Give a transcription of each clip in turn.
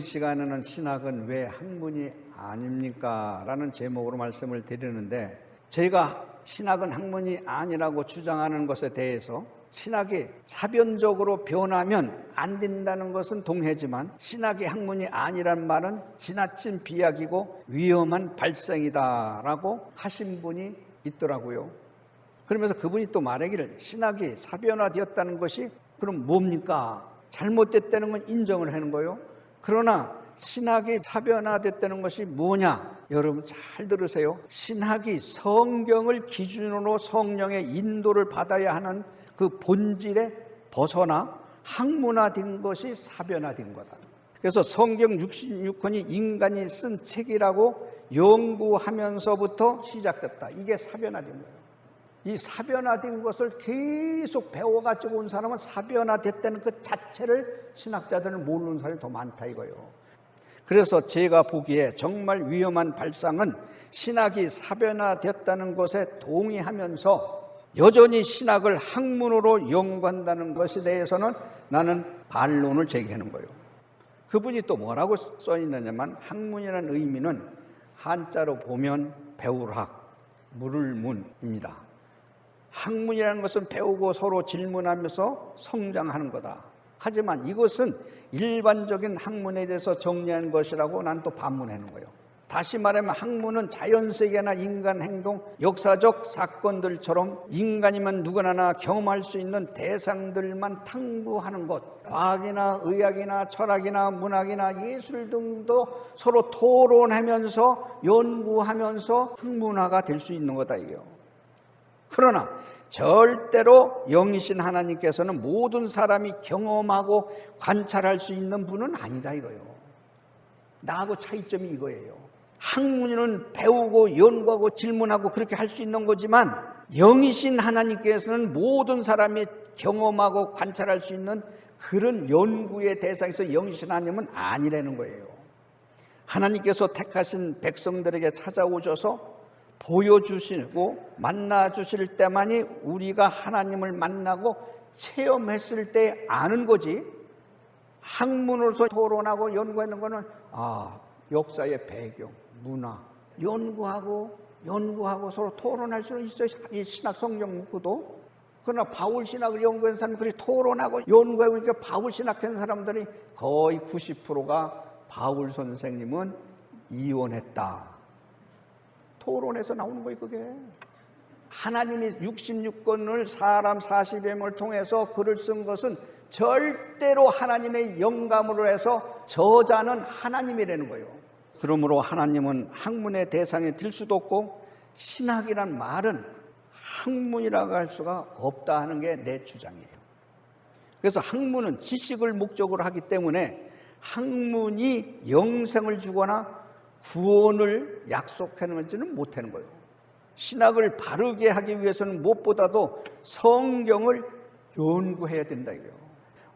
이 시간에는 신학은 왜 학문이 아닙니까? 라는 제목으로 말씀을 드리는데, 제가 신학은 학문이 아니라고 주장하는 것에 대해서 신학이 사변적으로 변하면 안 된다는 것은 동의하지만 신학이 학문이 아니란 말은 지나친 비약이고 위험한 발상이다라고 하신 분이 있더라고요. 그러면서 그분이 또 말하기를 신학이 사변화되었다는 것이 그럼 뭡니까? 잘못됐다는 건 인정을 하는 거예요. 그러나 신학이 사변화됐다는 것이 뭐냐? 여러분 잘 들으세요. 신학이 성경을 기준으로 성령의 인도를 받아야 하는 그 본질에 벗어나 학문화된 것이 사변화된 거다. 그래서 성경 66권이 인간이 쓴 책이라고 연구하면서부터 시작됐다. 이게 사변화된 거예요. 이 사변화된 것을 계속 배워가지고 온 사람은 사변화됐다는 그 자체를 신학자들은 모르는 사람이 더 많다 이거예요. 그래서 제가 보기에 정말 위험한 발상은 신학이 사변화됐다는 것에 동의하면서 여전히 신학을 학문으로 연구한다는 것에 대해서는 나는 반론을 제기하는 거예요. 그분이 또 뭐라고 써 있느냐면 학문이라는 의미는 한자로 보면 배울 학, 물을 문입니다. 학문이라는 것은 배우고 서로 질문하면서 성장하는 거다. 하지만 이것은 일반적인 학문에 대해서 정리한 것이라고 난 또 반문하는 거예요. 다시 말하면 학문은 자연세계나 인간 행동, 역사적 사건들처럼 인간이면 누구나 경험할 수 있는 대상들만 탐구하는 것, 과학이나 의학이나 철학이나 문학이나 예술 등도 서로 토론하면서 연구하면서 학문화가 될 수 있는 거다 이게요. 그러나 절대로 영이신 하나님께서는 모든 사람이 경험하고 관찰할 수 있는 분은 아니다 이거예요. 나하고 차이점이 이거예요. 학문은 배우고 연구하고 질문하고 그렇게 할 수 있는 거지만 영이신 하나님께서는 모든 사람이 경험하고 관찰할 수 있는 그런 연구의 대상에서 영이신 하나님은 아니라는 거예요. 하나님께서 택하신 백성들에게 찾아오셔서 보여주시고 만나주실 때만이 우리가 하나님을 만나고 체험했을 때 아는 거지, 학문으로서 토론하고 연구하는 거는 역사의 배경, 문화 연구하고 서로 토론할 수는 있어요. 이 신학 성경 문구도. 그러나 바울 신학을 연구한 사람들이 토론하고 연구하고 있으니까 바울 신학한 사람들이 거의 90%가 바울 선생님은 이혼했다. 토론에서 나오는 거예요, 그게. 하나님이 66권을 사람 40여 명을 통해서 글을 쓴 것은 절대로 하나님의 영감으로 해서 저자는 하나님이라는 거예요. 그러므로 하나님은 학문의 대상에 들 수도 없고 신학이란 말은 학문이라고 할 수가 없다 하는 게 내 주장이에요. 그래서 학문은 지식을 목적으로 하기 때문에 학문이 영생을 주거나 구원을 약속하는지는 못하는 거예요. 신학을 바르게 하기 위해서는 무엇보다도 성경을 연구해야 된다 이거예요.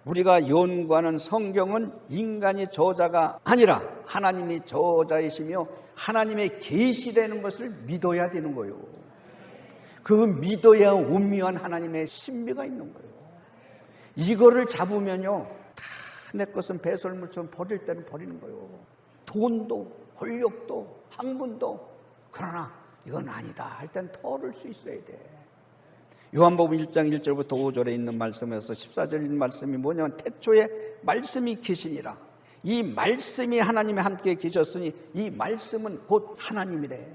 우리가 연구하는 성경은 인간이 저자가 아니라 하나님이 저자이시며 하나님의 계시되는 것을 믿어야 되는 거예요. 그 믿어야 오묘한 하나님의 신비가 있는 거예요. 이거를 잡으면요, 다 내 것은 배설물처럼 버릴 때는 버리는 거예요. 돈도 권력도 학문도. 그러나 이건 아니다 할 땐 털을 수 있어야 돼. 요한복음 1장 1절부터 5절에 있는 말씀에서 14절에 있는 말씀이 뭐냐면 태초에 말씀이 계시니라. 이 말씀이 하나님이 함께 계셨으니 이 말씀은 곧 하나님이래.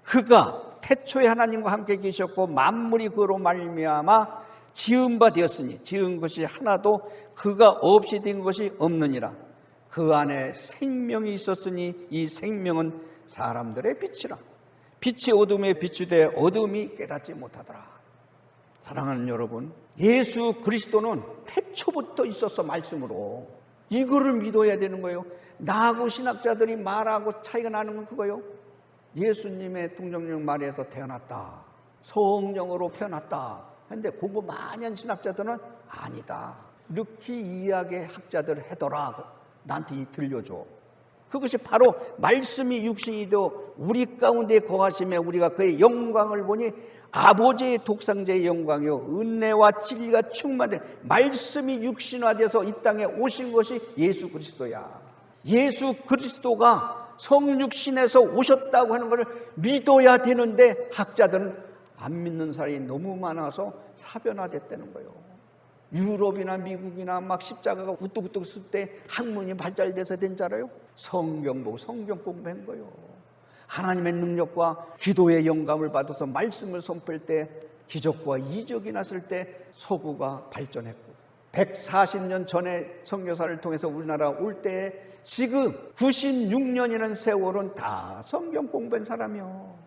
그가 태초에 하나님과 함께 계셨고 만물이 그로 말미암아 지은 바 되었으니 지은 것이 하나도 그가 없이 된 것이 없느니라. 그 안에 생명이 있었으니 이 생명은 사람들의 빛이라. 빛이 어둠에 비추되 어둠이 깨닫지 못하더라. 사랑하는 여러분, 예수 그리스도는 태초부터 있었어. 말씀으로. 이거를 믿어야 되는 거예요. 나하고 신학자들이 말하고 차이가 나는 건 그거예요. 예수님의 동정령 마리아에서 태어났다, 성령으로 태어났다 근데 공부 많이 한 신학자들은 아니다, 이렇게 이해하게 학자들 하더라. 나한테 들려줘. 그것이 바로 말씀이 육신이 되어 우리 가운데 거하심에 우리가 그의 영광을 보니 아버지의 독생자의 영광이요 은혜와 진리가 충만된 말씀이 육신화돼서 이 땅에 오신 것이 예수 그리스도야. 예수 그리스도가 성육신에서 오셨다고 하는 것을 믿어야 되는데 학자들은 안 믿는 사람이 너무 많아서 사변화됐다는 거예요. 유럽이나 미국이나 막 십자가가 우뚝우뚝 쓸 때 학문이 발달돼서 된 줄 알아요? 성경 보고 성경 공부한 거예요. 하나님의 능력과 기도의 영감을 받아서 말씀을 선포할 때 기적과 이적이 났을 때 서구가 발전했고 140년 전에 선교사를 통해서 우리나라 올 때 지금 96년이라는 세월은 다 성경 공부한 사람이요.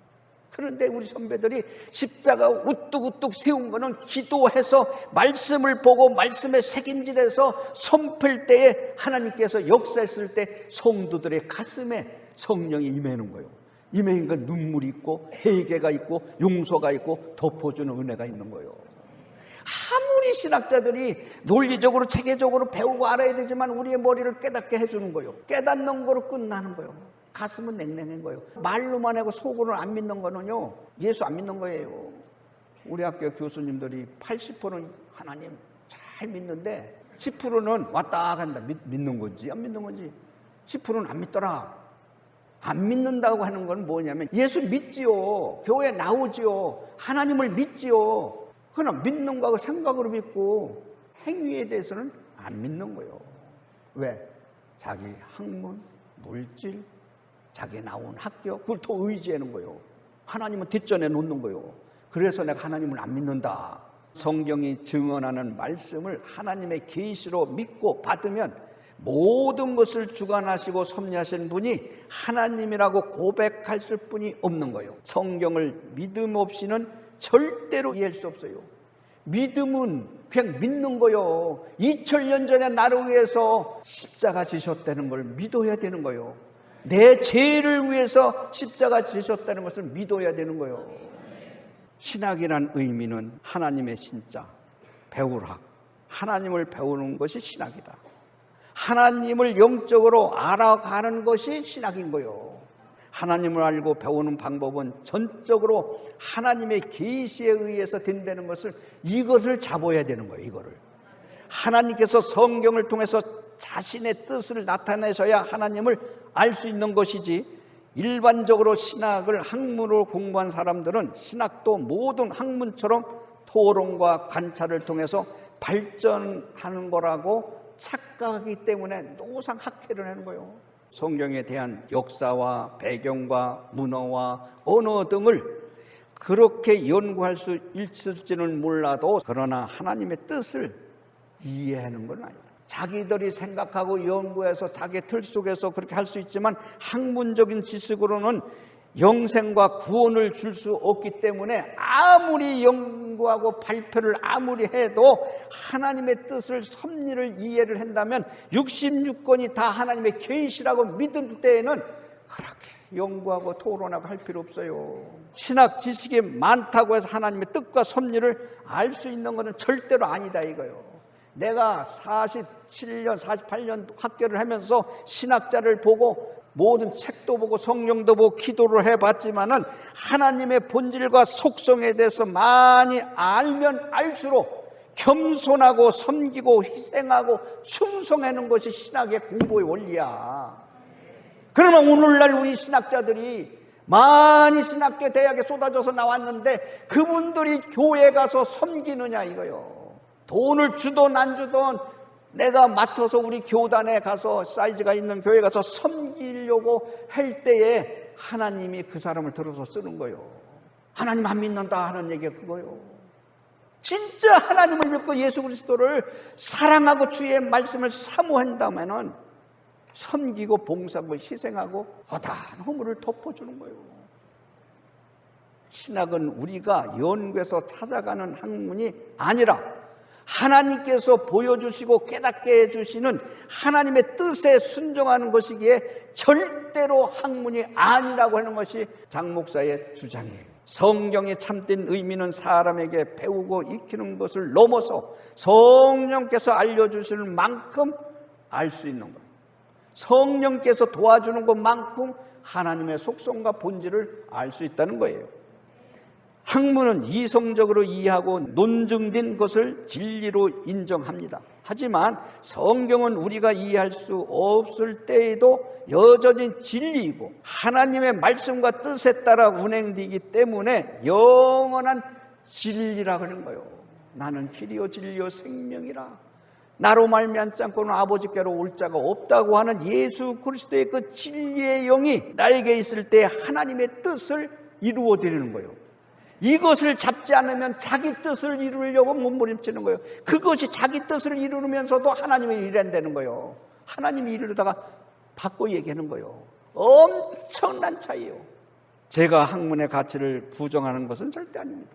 그런데 우리 선배들이 십자가 우뚝우뚝 세운 거는 기도해서 말씀을 보고 말씀에 책임질해서 선포할 때에 하나님께서 역사했을 때 성도들의 가슴에 성령이 임하는 거예요. 임하는 건 눈물이 있고 회개가 있고 용서가 있고 덮어주는 은혜가 있는 거예요. 아무리 신학자들이 논리적으로 체계적으로 배우고 알아야 되지만 우리의 머리를 깨닫게 해주는 거예요. 깨닫는 거로 끝나는 거예요. 가슴은 냉랭한 거예요. 말로만 하고 속으로는 안 믿는 거는요, 예수 안 믿는 거예요. 우리 학교 교수님들이 80%는 하나님 잘 믿는데 10%는 왔다 간다. 믿는 건지 안 믿는 건지 10%는 안 믿더라. 안 믿는다고 하는 건 뭐냐면 예수 믿지요. 교회 나오지요. 하나님을 믿지요. 그러나 믿는 거하고 생각으로 믿고 행위에 대해서는 안 믿는 거예요. 왜? 자기 학문, 물질, 자기 나온 학교, 그걸 더 의지하는 거예요. 하나님은 뒷전에 놓는 거예요. 그래서 내가 하나님을 안 믿는다. 성경이 증언하는 말씀을 하나님의 계시로 믿고 받으면 모든 것을 주관하시고 섭리하시는 분이 하나님이라고 고백할 뿐이 없는 거예요. 성경을 믿음 없이는 절대로 이해할 수 없어요. 믿음은 그냥 믿는 거예요. 2000년 전에 나를 위해서 십자가 지셨다는 걸 믿어야 되는 거예요. 내 죄를 위해서 십자가 지셨다는 것을 믿어야 되는 거예요. 신학이란 의미는 하나님의 신자, 배우락, 하나님을 배우는 것이 신학이다. 하나님을 영적으로 알아가는 것이 신학인 거예요. 하나님을 알고 배우는 방법은 전적으로 하나님의 계시에 의해서 된다는 것을, 이것을 잡아야 되는 거예요. 이거를 하나님께서 성경을 통해서 자신의 뜻을 나타내셔야 하나님을 알 수 있는 것이지, 일반적으로 신학을 학문으로 공부한 사람들은 신학도 모든 학문처럼 토론과 관찰을 통해서 발전하는 거라고 착각하기 때문에 노상 학회를 하는 거예요. 성경에 대한 역사와 배경과 문어와 언어 등을 그렇게 연구할 수 있을지는 몰라도, 그러나 하나님의 뜻을 이해하는 건 아니다. 자기들이 생각하고 연구해서 자기 틀 속에서 그렇게 할 수 있지만 학문적인 지식으로는 영생과 구원을 줄 수 없기 때문에 아무리 연구하고 발표를 아무리 해도 하나님의 뜻을 섭리를 이해를 한다면 66권이 다 하나님의 계시라고 믿을 때에는 그렇게 연구하고 토론하고 할 필요 없어요. 신학 지식이 많다고 해서 하나님의 뜻과 섭리를 알 수 있는 것은 절대로 아니다 이거예요. 내가 47년, 48년 학교를 하면서 신학자를 보고 모든 책도 보고 성경도 보고 기도를 해봤지만은 하나님의 본질과 속성에 대해서 많이 알면 알수록 겸손하고 섬기고 희생하고 충성하는 것이 신학의 공부의 원리야. 그러면 오늘날 우리 신학자들이 많이 신학교 대학에 쏟아져서 나왔는데 그분들이 교회 가서 섬기느냐 이거요. 돈을 주든 안 주든 내가 맡아서 우리 교단에 가서 사이즈가 있는 교회 가서 섬기려고 할 때에 하나님이 그 사람을 들어서 쓰는 거예요. 하나님 안 믿는다 하는 얘기가 그거예요. 진짜 하나님을 믿고 예수 그리스도를 사랑하고 주의 말씀을 사모한다면은 섬기고 봉사하고 희생하고 허다한 허물을 덮어주는 거예요. 신학은 우리가 연구해서 찾아가는 학문이 아니라 하나님께서 보여주시고 깨닫게 해주시는 하나님의 뜻에 순종하는 것이기에 절대로 학문이 아니라고 하는 것이 장 목사의 주장이에요. 성경의 참된 의미는 사람에게 배우고 익히는 것을 넘어서 성령께서 알려주시는 만큼 알 수 있는 것, 성령께서 도와주는 것만큼 하나님의 속성과 본질을 알 수 있다는 거예요. 학문은 이성적으로 이해하고 논증된 것을 진리로 인정합니다. 하지만 성경은 우리가 이해할 수 없을 때에도 여전히 진리이고 하나님의 말씀과 뜻에 따라 운행되기 때문에 영원한 진리라 그런 거예요. 나는 길이요 진리요 생명이라. 나로 말미암지 않고는 아버지께로 올 자가 없다고 하는 예수 그리스도의 그 진리의 영이 나에게 있을 때 하나님의 뜻을 이루어 드리는 거예요. 이것을 잡지 않으면 자기 뜻을 이루려고 몸부림치는 거예요. 그것이 자기 뜻을 이루면서도 하나님의 일이 안 되는 거예요. 하나님이 이루다가 바꿔 얘기하는 거예요. 엄청난 차이예요. 제가 학문의 가치를 부정하는 것은 절대 아닙니다.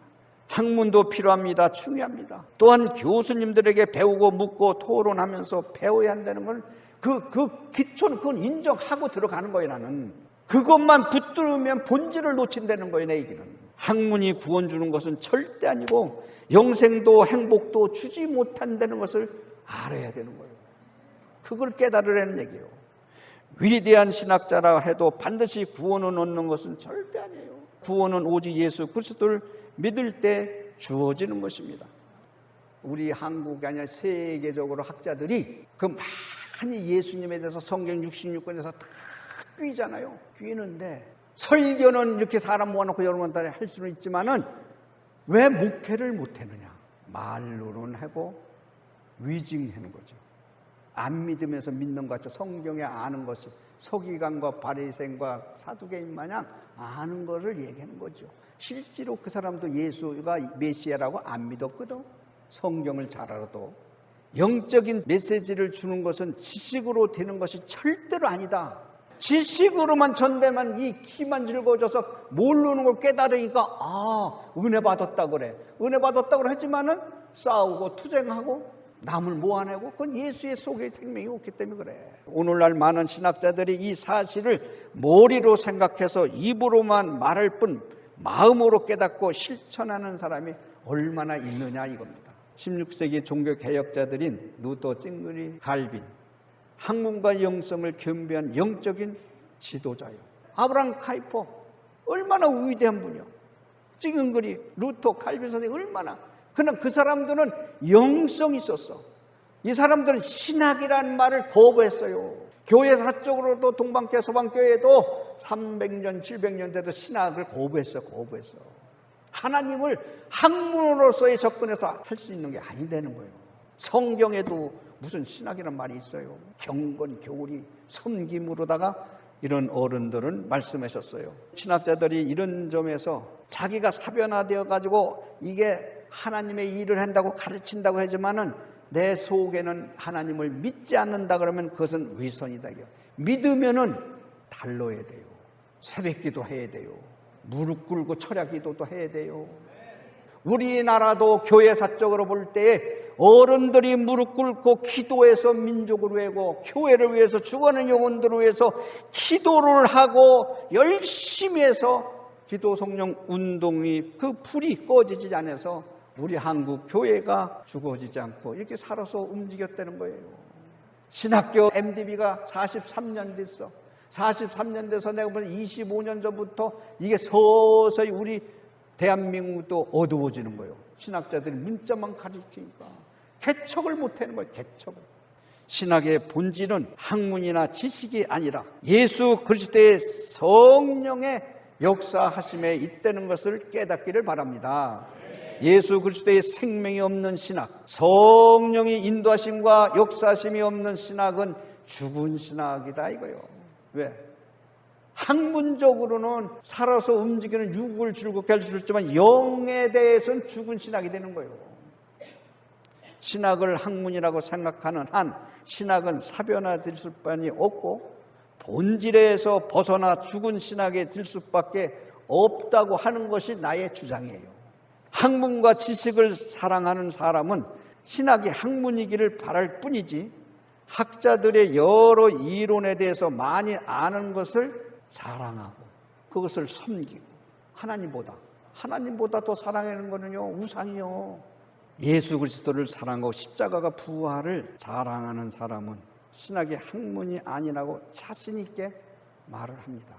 학문도 필요합니다. 중요합니다. 또한 교수님들에게 배우고 묻고 토론하면서 배워야 한다는 건 그 기초는 그건 인정하고 들어가는 거예요. 나는 그것만 붙들으면 본질을 놓친다는 거예요. 내 얘기는 학문이 구원 주는 것은 절대 아니고 영생도 행복도 주지 못한다는 것을 알아야 되는 거예요. 그걸 깨달으라는 얘기예요. 위대한 신학자라 해도 반드시 구원을 얻는 것은 절대 아니에요. 구원은 오직 예수 그리스도를 믿을 때 주어지는 것입니다. 우리 한국이 아니라 세계적으로 학자들이 그 많이 예수님에 대해서 성경 66권에서 다 끼잖아요. 끼는데 설교는 이렇게 사람 모아놓고 여러분 따라 할 수는 있지만은 왜 목회를 못하느냐? 말로는 하고 위증하는 거죠. 안 믿으면서 믿는 것 같이 성경에 아는 것이 서기관과 바리새인과 사두개인 마냥 아는 것을 얘기하는 거죠. 실제로 그 사람도 예수가 메시아라고 안 믿었거든. 성경을 잘 알아도 영적인 메시지를 주는 것은 지식으로 되는 것이 절대로 아니다. 지식으로만 전되면 이 키만 즐거워져서 모르는 걸 깨달으니까 은혜 받았다고 그래. 은혜 받았다고 하지만은 싸우고 투쟁하고 남을 모아내고 그건 예수의 속에 생명이 없기 때문에 그래. 오늘날 많은 신학자들이 이 사실을 머리로 생각해서 입으로만 말할 뿐 마음으로 깨닫고 실천하는 사람이 얼마나 있느냐 이겁니다. 16세기 종교개혁자들인 루터, 찡그리, 갈빈, 학문과 영성을 겸비한 영적인 지도자요. 아브라함 카이퍼 얼마나 위대한 분이요. 찡그리, 루터, 갈빈 선생님 얼마나. 그러나 그 사람들은 영성이 있었어. 이 사람들은 신학이라는 말을 거부했어요. 교회 사적으로도 동방교회, 서방교회도 300년, 700년 돼도 신학을 거부했어. 하나님을 학문으로서의 접근해서 할 수 있는 게 아니 되는 거예요. 성경에도 무슨 신학이란 말이 있어요. 경건, 교리, 섬김으로다가 이런 어른들은 말씀하셨어요. 신학자들이 이런 점에서 자기가 사변화되어 가지고 이게 하나님의 일을 한다고 가르친다고 하지만은 내 속에는 하나님을 믿지 않는다 그러면 그것은 위선이다. 믿으면은 달러야 돼요. 새벽기도 해야 돼요. 무릎 꿇고 철야기도도 해야 돼요. 우리나라도 교회 사적으로 볼 때에 어른들이 무릎 꿇고 기도해서 민족을 위하고 교회를 위해서 죽어가는 영혼들을 위해서 기도를 하고 열심히 해서 기도 성령 운동이 그 불이 꺼지지 않아서 우리 한국 교회가 죽어지지 않고 이렇게 살아서 움직였다는 거예요. 신학교 MDB가 43년 됐어. 43년 돼서 내가 보면 25년 전부터 이게 서서히 우리 대한민국도 어두워지는 거예요. 신학자들이 문자만 가르치니까 개척을 못하는 거예요. 개척을. 신학의 본질은 학문이나 지식이 아니라 예수 그리스도의 성령의 역사하심에 있다는 것을 깨닫기를 바랍니다. 예수 그리스도의 생명이 없는 신학, 성령의 인도하심과 역사하심이 없는 신학은 죽은 신학이다 이거예요. 왜? 학문적으로는 살아서 움직이는 육을 즐겁게 할 수 있지만 영에 대해서는 죽은 신학이 되는 거예요. 신학을 학문이라고 생각하는 한 신학은 사변화될 수밖에 없고 본질에서 벗어나 죽은 신학에 들 수밖에 없다고 하는 것이 나의 주장이에요. 학문과 지식을 사랑하는 사람은 신학이 학문이기를 바랄 뿐이지 학자들의 여러 이론에 대해서 많이 아는 것을 사랑하고 그것을 섬기고 하나님보다 더 사랑하는 거는요 우상이요. 예수 그리스도를 사랑하고 십자가가 부활을 자랑하는 사람은 신학의 학문이 아니라고 자신 있게 말을 합니다.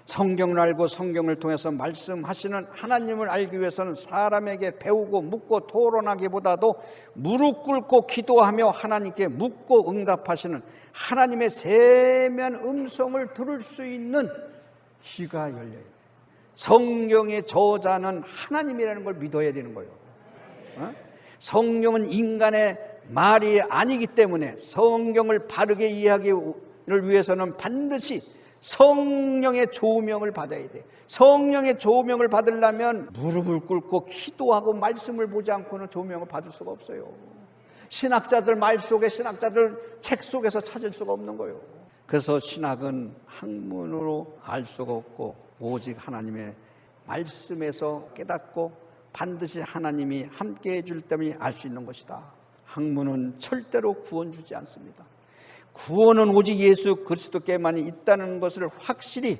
성경을 알고 성경을 통해서 말씀하시는 하나님을 알기 위해서는 사람에게 배우고 묻고 토론하기보다도 무릎 꿇고 기도하며 하나님께 묻고 응답하시는 하나님의 세미한 음성을 들을 수 있는 귀가 열려야 돼요. 성경의 저자는 하나님이라는 걸 믿어야 되는 거예요. 성경은 인간의 말이 아니기 때문에 성경을 바르게 이해하기를 위해서는 반드시 성령의 조명을 받아야 돼. 성령의 조명을 받으려면 무릎을 꿇고 기도하고 말씀을 보지 않고는 조명을 받을 수가 없어요. 신학자들 말 속에, 신학자들 책 속에서 찾을 수가 없는 거예요. 그래서 신학은 학문으로 알 수가 없고 오직 하나님의 말씀에서 깨닫고 반드시 하나님이 함께 해줄 때문에 알 수 있는 것이다. 학문은 절대로 구원 주지 않습니다. 구원은 오직 예수 그리스도께만 있다는 것을 확실히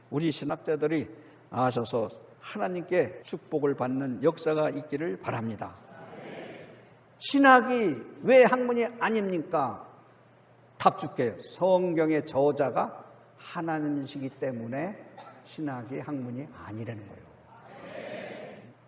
우리 신학자들이 아셔서 하나님께 축복을 받는 역사가 있기를 바랍니다. 신학이 왜 학문이 아닙니까? 답 줄게요. 성경의 저자가 하나님이시기 때문에 신학이 학문이 아니라는 거예요.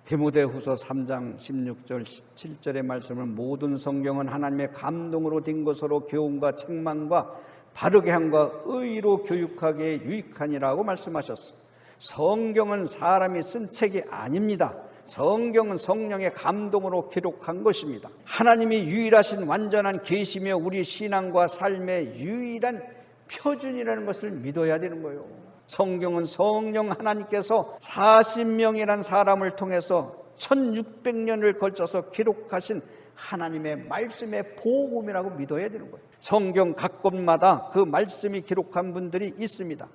디모데후서 3장 16절 17절의 말씀은 모든 성경은 하나님의 감동으로 된 것으로 교훈과 책망과 바르게 함과 의로 교육하기에 유익하니라고 말씀하셨어요. 성경은 사람이 쓴 책이 아닙니다. 성경은 성령의 감동으로 기록한 것입니다. 하나님이 유일하신 완전한 계시며 우리 신앙과 삶의 유일한 표준이라는 것을 믿어야 되는 거예요. 성경은 성령 하나님께서 40명이라는 사람을 통해서 1600년을 걸쳐서 기록하신 하나님의 말씀의 복음이라고 믿어야 되는 거예요. 성경 각 곳마다 그 말씀이 기록한 분들이 있습니다.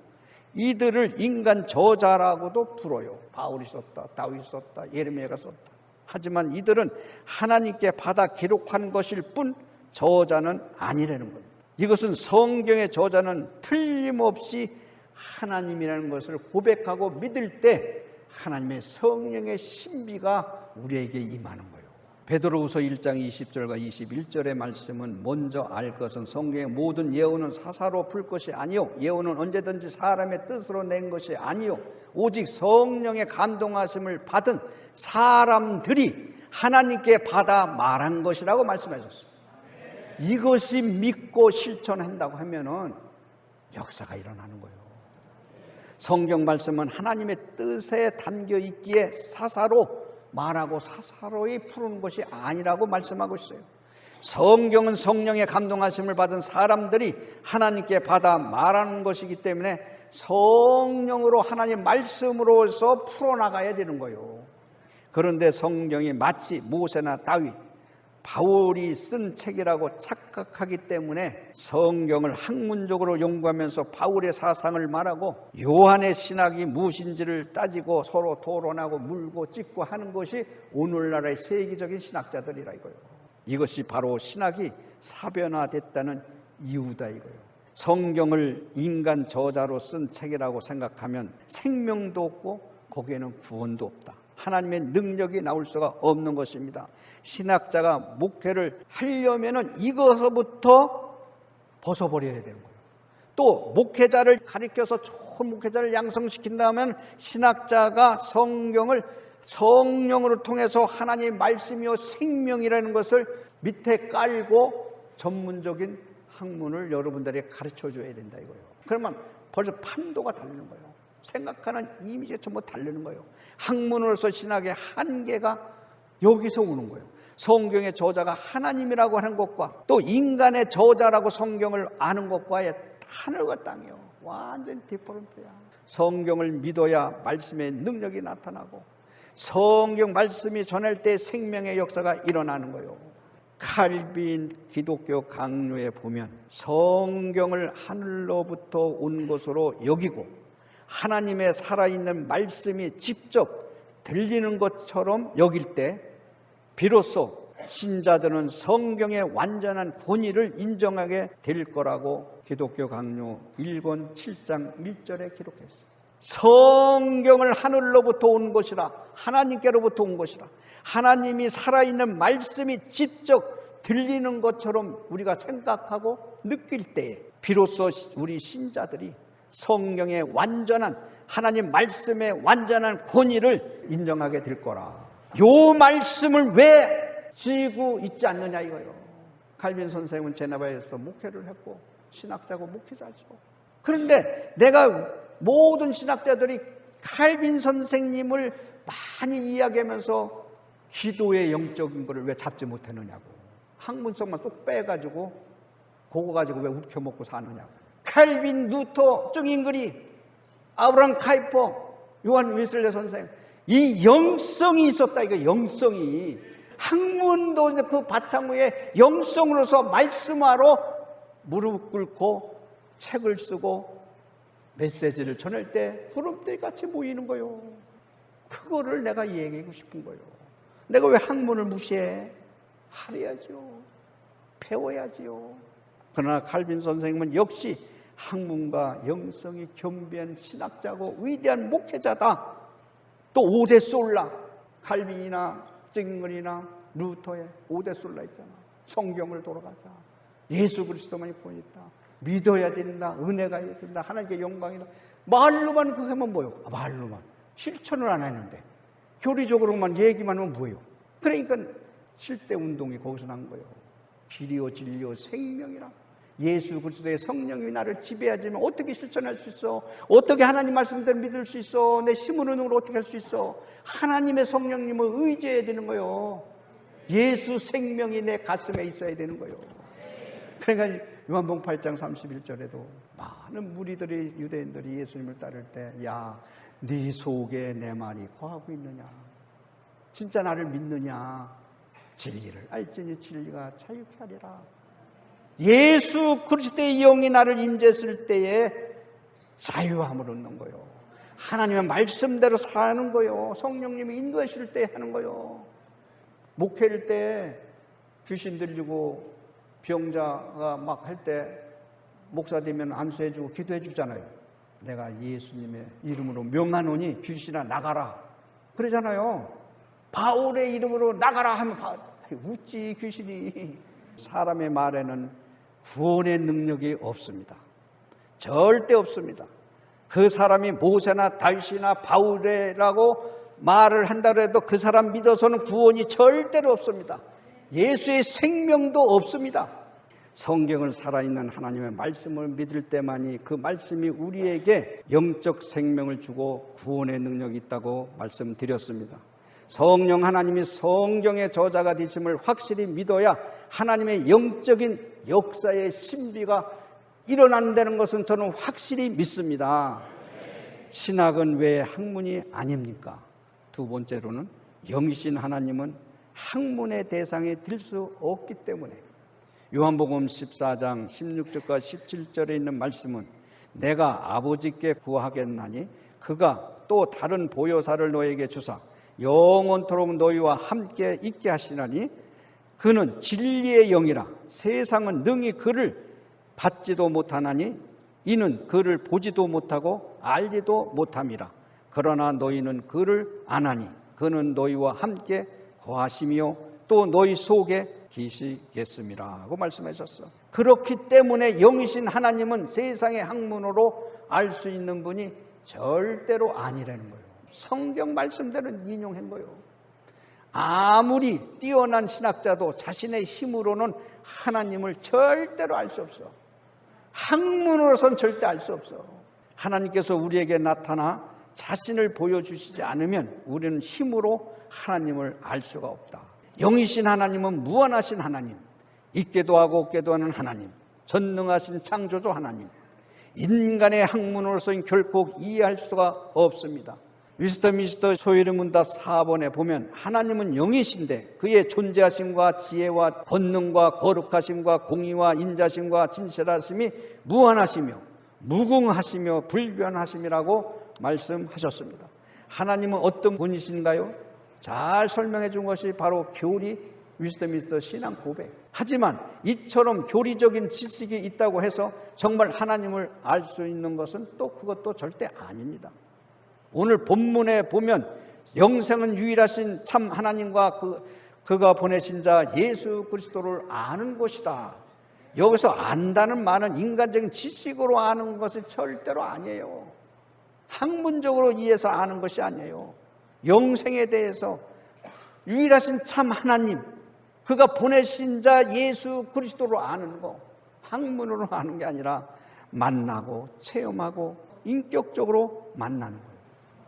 이들을 인간 저자라고도 불어요. 바울이 썼다, 다윗이 썼다, 예레미야가 썼다. 하지만 이들은 하나님께 받아 기록한 것일 뿐 저자는 아니라는 겁니다. 이것은 성경의 저자는 틀림없이 하나님이라는 것을 고백하고 믿을 때 하나님의 성령의 신비가 우리에게 임하는 거예요. 베드로후서 1장 20절과 21절의 말씀은 먼저 알 것은 성경의 모든 예언은 사사로 풀 것이 아니요 예언은 언제든지 사람의 뜻으로 낸 것이 아니요 오직 성령의 감동하심을 받은 사람들이 하나님께 받아 말한 것이라고 말씀하셨어요. 이것이 믿고 실천한다고 하면은 역사가 일어나는 거예요. 성경 말씀은 하나님의 뜻에 담겨 있기에 사사로 말하고 사사로이 푸는 것이 아니라고 말씀하고 있어요. 성경은 성령의 감동하심을 받은 사람들이 하나님께 받아 말하는 것이기 때문에 성령으로 하나님 말씀으로서 풀어나가야 되는 거예요. 그런데 성경이 마치 모세나 다윗, 바울이 쓴 책이라고 착각하기 때문에 성경을 학문적으로 연구하면서 바울의 사상을 말하고 요한의 신학이 무엇인지를 따지고 서로 토론하고 물고 찢고 하는 것이 오늘날의 세계적인 신학자들이라 이거예요. 이것이 바로 신학이 사변화됐다는 이유다 이거예요. 성경을 인간 저자로 쓴 책이라고 생각하면 생명도 없고 거기에는 구원도 없다. 하나님의 능력이 나올 수가 없는 것입니다. 신학자가 목회를 하려면 이것부터 벗어버려야 되는 거예요. 또 목회자를 가리켜서 좋은 목회자를 양성시킨다면 신학자가 성경을 성령으로 통해서 하나님의 말씀이요 생명이라는 것을 밑에 깔고 전문적인 학문을 여러분들에게 가르쳐줘야 된다 이거예요. 그러면 벌써 판도가 다르는 거예요. 생각하는 이미지가 전부 다르는 거예요. 학문으로서 신학의 한계가 여기서 오는 거예요. 성경의 저자가 하나님이라고 하는 것과 또 인간의 저자라고 성경을 아는 것과의 하늘과 땅이요. 완전히 디퍼런트야. 성경을 믿어야 말씀의 능력이 나타나고 성경 말씀이 전할 때 생명의 역사가 일어나는 거예요. 칼빈 기독교 강요에 보면 성경을 하늘로부터 온 것으로 여기고 하나님의 살아있는 말씀이 직접 들리는 것처럼 여길 때 비로소 신자들은 성경의 완전한 권위를 인정하게 될 거라고 기독교 강요 1권 7장 1절에 기록했어요. 성경을 하늘로부터 온 것이라 하나님께로부터 온 것이라 하나님이 살아있는 말씀이 직접 들리는 것처럼 우리가 생각하고 느낄 때에 비로소 우리 신자들이 성경의 완전한 하나님 말씀의 완전한 권위를 인정하게 될 거라. 요 말씀을 왜 지고 있지 않느냐 이거예요. 칼빈 선생은 제네바에서 목회를 했고 신학자고 목회자죠. 그런데 내가 모든 신학자들이 칼빈 선생님을 많이 이야기하면서 기도의 영적인 것을 왜 잡지 못했느냐고. 학문성만 쏙 빼가지고 그거 가지고 왜 우겨먹고 사느냐고. 칼빈, 루터, 증인글이, 아브라함 카이퍼, 요한 웨슬레 선생, 이 영성이 있었다. 이거 영성이. 학문도 그 바탕 위에 영성으로서 말씀하러 무릎 꿇고 책을 쓰고 메시지를 전할 때 구름대 같이 모이는 거요. 그거를 내가 얘기하고 싶은 거요. 내가 왜 학문을 무시해? 하려야죠. 배워야지요. 그러나 칼빈 선생님은 역시 학문과 영성이 겸비한 신학자고 위대한 목회자다. 또 오대 솔라, 칼빈이나 증인글이나 루터의 오대 솔라 있잖아. 성경을 돌아가자. 예수 그리스도만이 구원이다. 믿어야 된다. 은혜가 있다. 하나님께 영광이다. 말로만 그거 하면 뭐예요? 말로만. 실천을 안 했는데 교리적으로만 얘기만 하면 뭐예요? 그러니까 실대 운동이 거기서 난 거예요. 길이요 진리요 생명이라. 예수 그리스도의 성령이 나를 지배하지만 어떻게 실천할 수 있어? 어떻게 하나님 말씀대로 믿을 수 있어? 내 힘으로 능으로 어떻게 할 수 있어? 하나님의 성령님을 의지해야 되는 거예요. 예수 생명이 내 가슴에 있어야 되는 거예요. 그러니까 요한복음 8장 31절에도 많은 무리들이, 유대인들이 예수님을 따를 때, 야, 네 속에 내 말이 거하고 있느냐? 진짜 나를 믿느냐? 진리를 알지니 진리가 자유케 하리라. 예수 그리스도의 영이 나를 임재했을 때에 자유함을 얻는 거예요. 하나님의 말씀대로 사는 거예요. 성령님이 인도해 주실 때 하는 거예요. 목회일 때 귀신 들리고 병자가 막 할 때 목사 되면 안수해 주고 기도해 주잖아요. 내가 예수님의 이름으로 명하노니 귀신아 나가라 그러잖아요. 바울의 이름으로 나가라 하면 웃지 귀신이. 사람의 말에는 구원의 능력이 없습니다. 절대 없습니다. 그 사람이 모세나 다윗이나 바울이라고 말을 한다고 해도 그 사람 믿어서는 구원이 절대로 없습니다. 예수의 생명도 없습니다. 성경을 살아있는 하나님의 말씀을 믿을 때만이 그 말씀이 우리에게 영적 생명을 주고 구원의 능력이 있다고 말씀드렸습니다. 성령 하나님이 성경의 저자가 되심을 확실히 믿어야 하나님의 영적인 역사의 신비가 일어난다는 것은 저는 확실히 믿습니다. 신학은 왜 학문이 아닙니까? 두 번째로는 영이신 하나님은 학문의 대상이 될 수 없기 때문에 요한복음 14장 16절과 17절에 있는 말씀은 내가 아버지께 구하겠나니 그가 또 다른 보효사를 너에게 주사 영원토록 너희와 함께 있게 하시나니 그는 진리의 영이라 세상은 능히 그를 받지도 못하나니 이는 그를 보지도 못하고 알지도 못함이라. 그러나 너희는 그를 아나니 그는 너희와 함께 거하시며 또 너희 속에 계시겠음이라 하고 말씀하셨어. 그렇기 때문에 영이신 하나님은 세상의 학문으로 알 수 있는 분이 절대로 아니라는 거예요. 성경 말씀대로 인용한 거예요. 아무리 뛰어난 신학자도 자신의 힘으로는 하나님을 절대로 알 수 없어. 학문으로선 절대 알 수 없어. 하나님께서 우리에게 나타나 자신을 보여주시지 않으면 우리는 힘으로 하나님을 알 수가 없다. 영이신 하나님은 무한하신 하나님, 있게도 하고 없게도 하는 하나님, 전능하신 창조주 하나님, 인간의 학문으로서는 결코 이해할 수가 없습니다. 위스터미스터 소요리 문답 4번에 보면 하나님은 영이신데 그의 존재하심과 지혜와 권능과 거룩하심과 공의와 인자심과 진실하심이 무한하시며 무궁하시며 불변하심이라고 말씀하셨습니다. 하나님은 어떤 분이신가요? 잘 설명해 준 것이 바로 교리 위스터미스터 신앙 고백. 하지만 이처럼 교리적인 지식이 있다고 해서 정말 하나님을 알 수 있는 것은 또 그것도 절대 아닙니다. 오늘 본문에 보면 영생은 유일하신 참 하나님과 그가 보내신 자 예수 그리스도를 아는 것이다. 여기서 안다는 말은 인간적인 지식으로 아는 것이 절대로 아니에요. 학문적으로 이해해서 아는 것이 아니에요. 영생에 대해서 유일하신 참 하나님, 그가 보내신 자 예수 그리스도로 아는 거, 학문으로 아는 게 아니라 만나고 체험하고 인격적으로 만나는 거예요.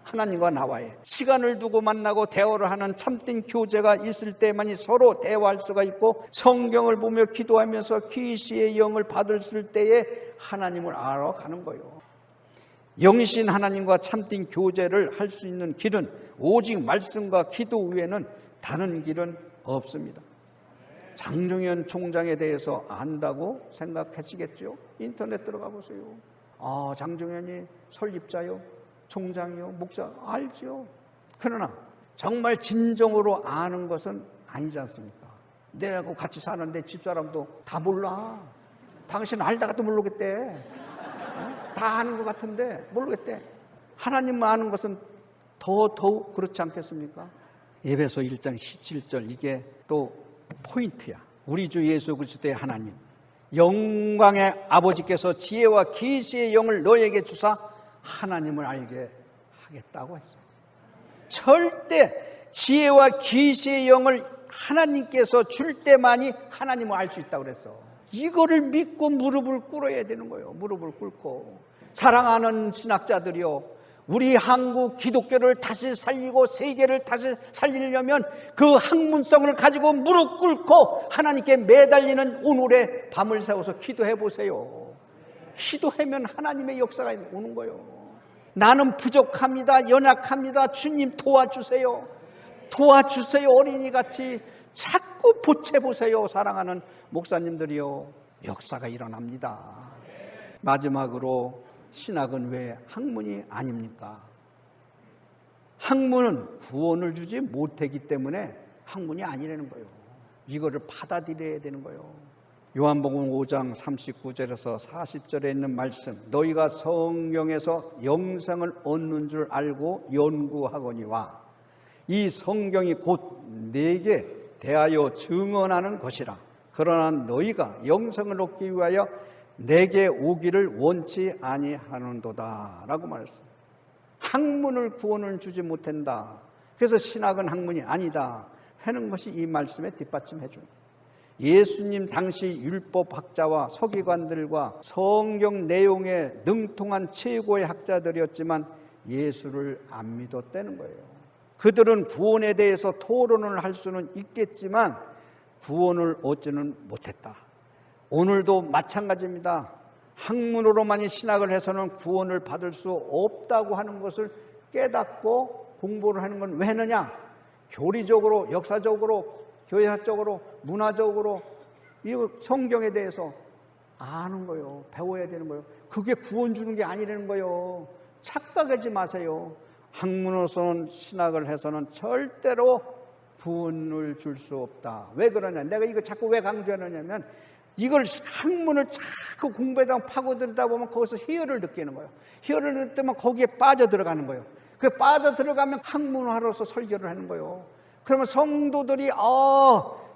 하나님과 나와의 시간을 두고 만나고 대화를 하는 참된 교제가 있을 때만이 서로 대화할 수가 있고, 성경을 보며 기도하면서 계시의 영을 받았을 때에 하나님을 알아가는 거예요. 영이신 하나님과 참된 교제를 할 수 있는 길은 오직 말씀과 기도 외에는 다른 길은 없습니다. 장종현 총장에 대해서 안다고 생각하시겠죠? 인터넷 들어가 보세요. 장종현이 설립자요, 총장이요, 목사, 알죠. 그러나 정말 진정으로 아는 것은 아니지 않습니까? 내가 같이 사는데 집사람도 다 몰라. 당신 알다가도 모르겠대. 다 아는 것 같은데 모르겠대. 하나님만 아는 것은 더욱 그렇지 않겠습니까? 에베소 1장 17절, 이게 또 포인트야. 우리 주 예수 그리스도의 하나님, 영광의 아버지께서 지혜와 계시의 영을 너에게 주사 하나님을 알게 하겠다고 했어요. 절대 지혜와 계시의 영을 하나님께서 줄 때만이 하나님을 알 수 있다고 그랬어. 이거를 믿고 무릎을 꿇어야 되는 거예요. 무릎을 꿇고. 사랑하는 신학자들이요, 우리 한국 기독교를 다시 살리고 세계를 다시 살리려면 그 학문성을 가지고 무릎 꿇고 하나님께 매달리는 오늘의 밤을 새워서 기도해 보세요. 기도하면 하나님의 역사가 오는 거예요. 나는 부족합니다, 연약합니다, 주님 도와주세요, 도와주세요. 어린이같이 자꾸 보채보세요. 사랑하는 목사님들이요, 역사가 일어납니다. 마지막으로, 신학은 왜 학문이 아닙니까? 학문은 구원을 주지 못하기 때문에 학문이 아니라는 거예요. 이거를 받아들여야 되는 거예요. 요한복음 5장 39절에서 40절에 있는 말씀, 너희가 성경에서 영생을 얻는 줄 알고 연구하거니와 이 성경이 곧 내게 대하여 증언하는 것이라. 그러나 너희가 영생을 얻기 위하여 내게 오기를 원치 아니하는도다 라고 말했습니다. 학문을 구원을 주지 못한다, 그래서 신학은 학문이 아니다 하는 것이 이 말씀에 뒷받침해 줍니다. 예수님 당시 율법학자와 서기관들과 성경 내용에 능통한 최고의 학자들이었지만 예수를 안 믿었다는 거예요. 그들은 구원에 대해서 토론을 할 수는 있겠지만 구원을 얻지는 못했다. 오늘도 마찬가지입니다. 학문으로만이 신학을 해서는 구원을 받을 수 없다고 하는 것을 깨닫고 공부를 하는 건 왜 하느냐? 교리적으로, 역사적으로, 교회학적으로, 문화적으로 이 성경에 대해서 아는 거예요. 배워야 되는 거예요. 그게 구원 주는 게 아니라는 거예요. 착각하지 마세요. 학문으로서는 신학을 해서는 절대로 구원을 줄 수 없다. 왜 그러냐? 내가 이거 자꾸 왜 강조하느냐면, 이걸 학문을 자꾸 공부에다 파고들다 보면 거기서 희열을 느끼는 거예요. 희열을 느끼면 거기에 빠져들어가는 거예요. 그 빠져들어가면 학문화로서 설교를 하는 거예요. 그러면 성도들이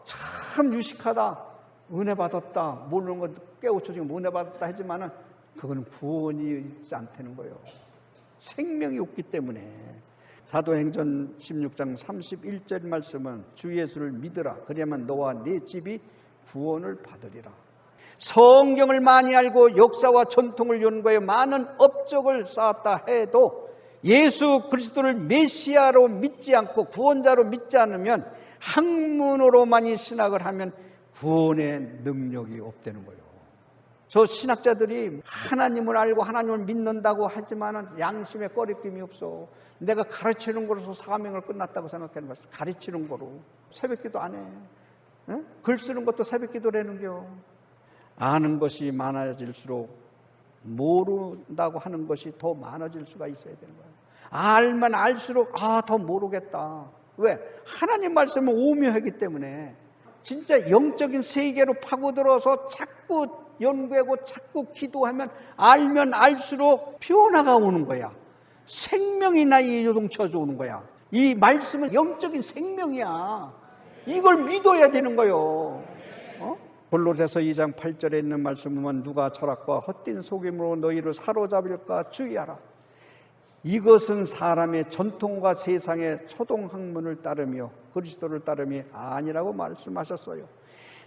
참 유식하다, 은혜 받았다, 모르는 거 깨우쳐 지금 은혜 받았다 하지만은 그거는 구원이 있지 않다는 거예요. 생명이 없기 때문에. 사도행전 16장 31절 말씀은 주 예수를 믿으라, 그래야만 너와 네 집이 구원을 받으리라. 성경을 많이 알고 역사와 전통을 연구해 많은 업적을 쌓았다 해도 예수 그리스도를 메시아로 믿지 않고 구원자로 믿지 않으면, 학문으로만이 신학을 하면 구원의 능력이 없다는 거예요. 저 신학자들이 하나님을 알고 하나님을 믿는다고 하지만 양심에 꺼리낌이 없어. 내가 가르치는 거로서 사명을 끝났다고 생각하는 거야. 가르치는 거로. 새벽기도 안 해. 응? 글 쓰는 것도 새벽기도라는 겨. 아는 것이 많아질수록 모른다고 하는 것이 더 많아질 수가 있어야 되는 거예요. 알면 알수록 더 모르겠다. 왜? 하나님 말씀은 오묘하기 때문에. 진짜 영적인 세계로 파고들어서 자꾸 연구하고 자꾸 기도하면 알면 알수록 변화가 오는 거야. 생명이 나에게 요동쳐져 오는 거야. 이 말씀은 영적인 생명이야. 이걸 믿어야 되는 거예요. 골로새서 2장 8절에 있는 말씀 보면, 누가 철학과 헛된 속임으로 너희를 사로잡을까 주의하라. 이것은 사람의 전통과 세상의 초동학문을 따르며 그리스도를 따름이 아니라고 말씀하셨어요.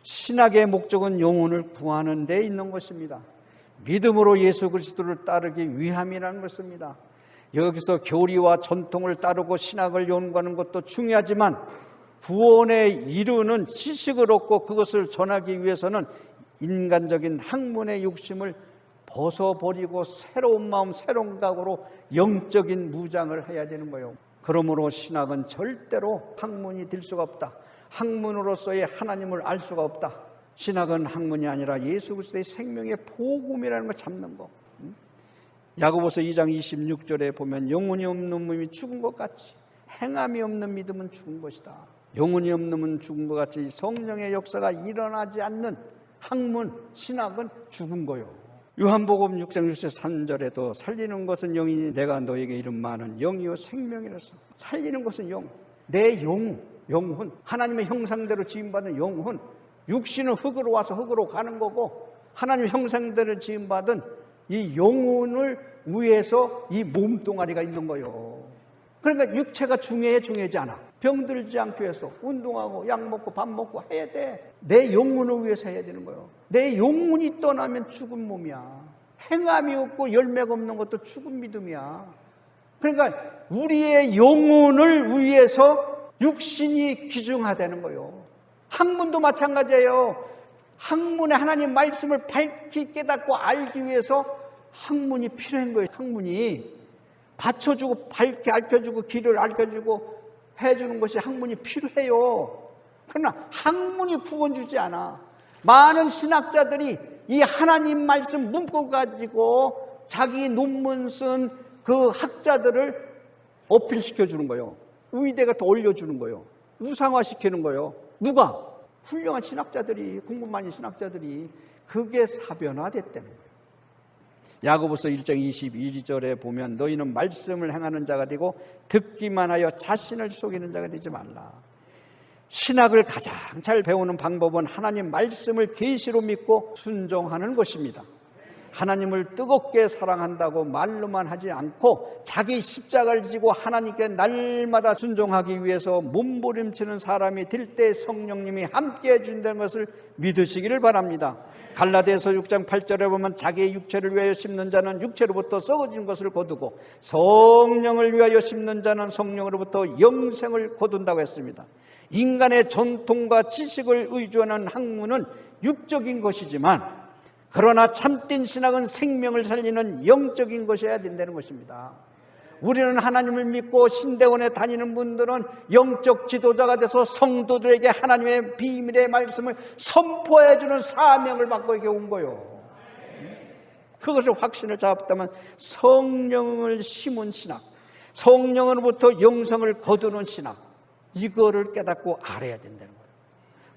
신학의 목적은 영혼을 구하는 데 있는 것입니다. 믿음으로 예수 그리스도를 따르기 위함이라는 것입니다. 여기서 교리와 전통을 따르고 신학을 연구하는 것도 중요하지만 구원에 이르는 지식을 얻고 그것을 전하기 위해서는 인간적인 학문의 욕심을 벗어버리고 새로운 마음, 새로운 각오로 영적인 무장을 해야 되는 거예요. 그러므로 신학은 절대로 학문이 될 수가 없다. 학문으로서의 하나님을 알 수가 없다. 신학은 학문이 아니라 예수 그리스도의 생명의 복음이라는 걸 잡는 거. 야고보서 2장 26절에 보면 영혼이 없는 몸이 죽은 것 같이 행함이 없는 믿음은 죽은 것이다. 영혼이 없는 몸은 죽은 것 같이 성령의 역사가 일어나지 않는 학문, 신학은 죽은 거요. 요한복음 6장 63절에도 살리는 것은 영이니 내가 너에게 이른 말은 영이요 생명이라서. 살리는 것은 영, 내 영혼, 하나님의 형상대로 지음받은 영혼. 육신은 흙으로 와서 흙으로 가는 거고 하나님의 형상대로 지음받은 이 영혼을 위해서 이 몸뚱아리가 있는 거예요. 그러니까 육체가 중요하지 않아. 병들지 않기 위해서 운동하고 약 먹고 밥 먹고 해야 돼. 내 영혼을 위해서 해야 되는 거예요. 내 영혼이 떠나면 죽은 몸이야. 행함이 없고 열매가 없는 것도 죽은 믿음이야. 그러니까 우리의 영혼을 위해서 육신이 귀중하다는 거예요. 학문도 마찬가지예요. 학문에 하나님 말씀을 밝히 깨닫고 알기 위해서 학문이 필요한 거예요. 학문이 받쳐주고 밝게 알려주고 길을 알려주고 해주는 것이 학문이 필요해요. 그러나 학문이 구원 주지 않아. 많은 신학자들이 이 하나님 말씀 문구 가지고 자기 논문 쓴 그 학자들을 어필시켜 주는 거예요. 의대가 더 올려주는 거예요. 우상화시키는 거예요. 누가? 훌륭한 신학자들이, 공부 많이 신학자들이. 그게 사변화됐다는 거예요. 야고보서 1장 22절에 보면 너희는 말씀을 행하는 자가 되고 듣기만 하여 자신을 속이는 자가 되지 말라. 신학을 가장 잘 배우는 방법은 하나님 말씀을 계시로 믿고 순종하는 것입니다. 하나님을 뜨겁게 사랑한다고 말로만 하지 않고 자기 십자가를 지고 하나님께 날마다 순종하기 위해서 몸부림치는 사람이 될 때 성령님이 함께 해준다는 것을 믿으시기를 바랍니다. 갈라디아서 6장 8절에 보면 자기의 육체를 위하여 심는 자는 육체로부터 썩어진 것을 거두고 성령을 위하여 심는 자는 성령으로부터 영생을 거둔다고 했습니다. 인간의 전통과 지식을 의존하는 학문은 육적인 것이지만 그러나 참된 신학은 생명을 살리는 영적인 것이어야 된다는 것입니다. 우리는 하나님을 믿고 신대원에 다니는 분들은 영적 지도자가 돼서 성도들에게 하나님의 비밀의 말씀을 선포해 주는 사명을 받고 이렇게 온 거예요. 그것을 확신을 잡았다면 성령을 심은 신학, 성령으로부터 영성을 거두는 신학, 이거를 깨닫고 알아야 된다는 거예요.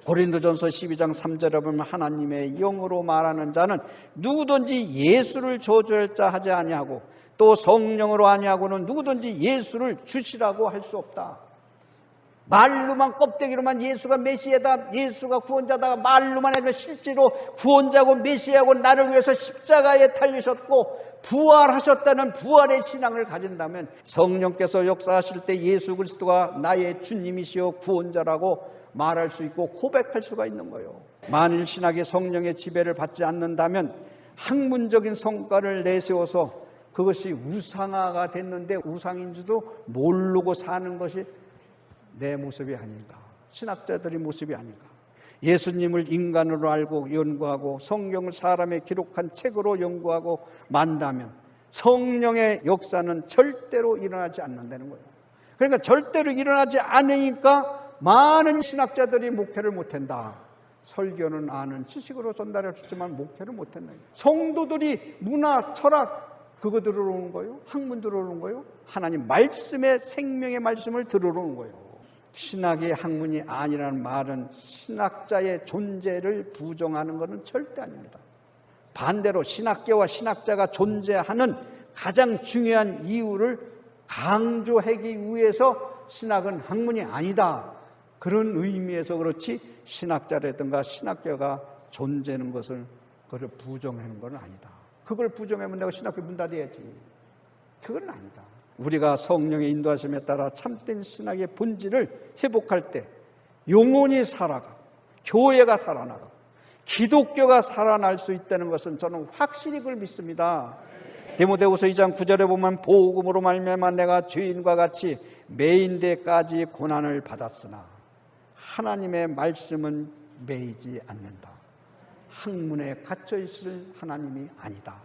고린도전서 12장 3절에 보면 하나님의 영으로 말하는 자는 누구든지 예수를 저주할 자 하지 아니하고 또 성령으로 아니하고는 누구든지 예수를 주시라고 할 수 없다. 말로만 껍데기로만 예수가 메시아다, 예수가 구원자다 말로만 해서 실제로 구원자고 메시아고 나를 위해서 십자가에 달리셨고 부활하셨다는 부활의 신앙을 가진다면 성령께서 역사하실 때 예수 그리스도가 나의 주님이시여 구원자라고 말할 수 있고 고백할 수가 있는 거예요. 만일 신학이 성령의 지배를 받지 않는다면 학문적인 성과를 내세워서 그것이 우상화가 됐는데 우상인 줄도 모르고 사는 것이 내 모습이 아닌가, 신학자들의 모습이 아닌가. 예수님을 인간으로 알고 연구하고 성경을 사람의 기록한 책으로 연구하고 만다면 성령의 역사는 절대로 일어나지 않는다는 거예요. 그러니까 절대로 일어나지 않으니까 많은 신학자들이 목회를 못한다. 설교는 아는 지식으로 전달할 수 있지만 목회를 못한다. 성도들이 문화, 철학 그거 들어오는 거예요. 학문 들어오는 거예요. 하나님 말씀의 생명의 말씀을 들어오는 거예요. 신학이 학문이 아니라는 말은 신학자의 존재를 부정하는 것은 절대 아닙니다. 반대로 신학계와 신학자가 존재하는 가장 중요한 이유를 강조하기 위해서 신학은 학문이 아니다. 그런 의미에서 그렇지 신학자라든가 신학교가 존재하는 것을 그걸 부정하는 건 아니다. 그걸 부정하면 내가 신학교 문 닫아야지. 그건 아니다. 우리가 성령의 인도하심에 따라 참된 신학의 본질을 회복할 때 영혼이 살아가고 교회가 살아나가고 기독교가 살아날 수 있다는 것은 저는 확실히 그걸 믿습니다. 디모데후서 2장 9절에 보면 복음으로 말미암아 내가 죄인과 같이 매인 데까지 고난을 받았으나 하나님의 말씀은 매이지 않는다. 학문에 갇혀 있을 하나님이 아니다.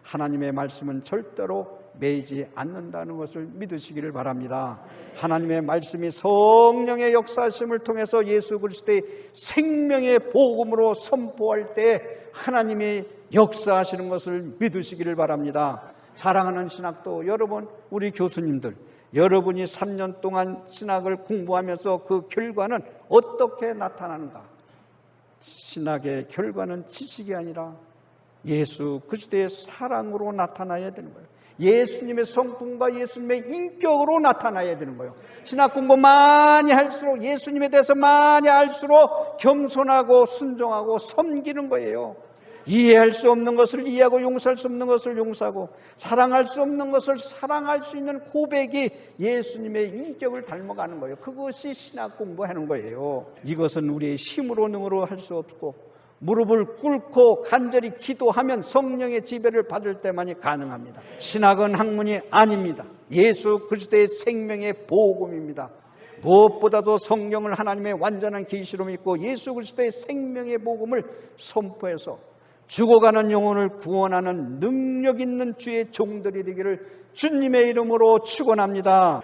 하나님의 말씀은 절대로 매이지 않는다는 것을 믿으시기를 바랍니다. 하나님의 말씀이 성령의 역사심을 통해서 예수 그리스도의 생명의 복음으로 선포할 때 하나님이 역사하시는 것을 믿으시기를 바랍니다. 사랑하는 신학도 여러분, 우리 교수님들, 여러분이 3년 동안 신학을 공부하면서 그 결과는 어떻게 나타나는가? 신학의 결과는 지식이 아니라 예수 그리스도의 사랑으로 나타나야 되는 거예요. 예수님의 성품과 예수님의 인격으로 나타나야 되는 거예요. 신학 공부 많이 할수록, 예수님에 대해서 많이 알수록 겸손하고 순종하고 섬기는 거예요. 이해할 수 없는 것을 이해하고 용서할 수 없는 것을 용서하고 사랑할 수 없는 것을 사랑할 수 있는 고백이 예수님의 인격을 닮아가는 거예요. 그것이 신학 공부하는 거예요. 이것은 우리의 힘으로 능으로 할 수 없고 무릎을 꿇고 간절히 기도하면 성령의 지배를 받을 때만이 가능합니다. 신학은 학문이 아닙니다. 예수 그리스도의 생명의 복음입니다. 무엇보다도 성경을 하나님의 완전한 계시로 믿고 예수 그리스도의 생명의 복음을 선포해서 죽어가는 영혼을 구원하는 능력 있는 주의 종들이 되기를 주님의 이름으로 축원합니다.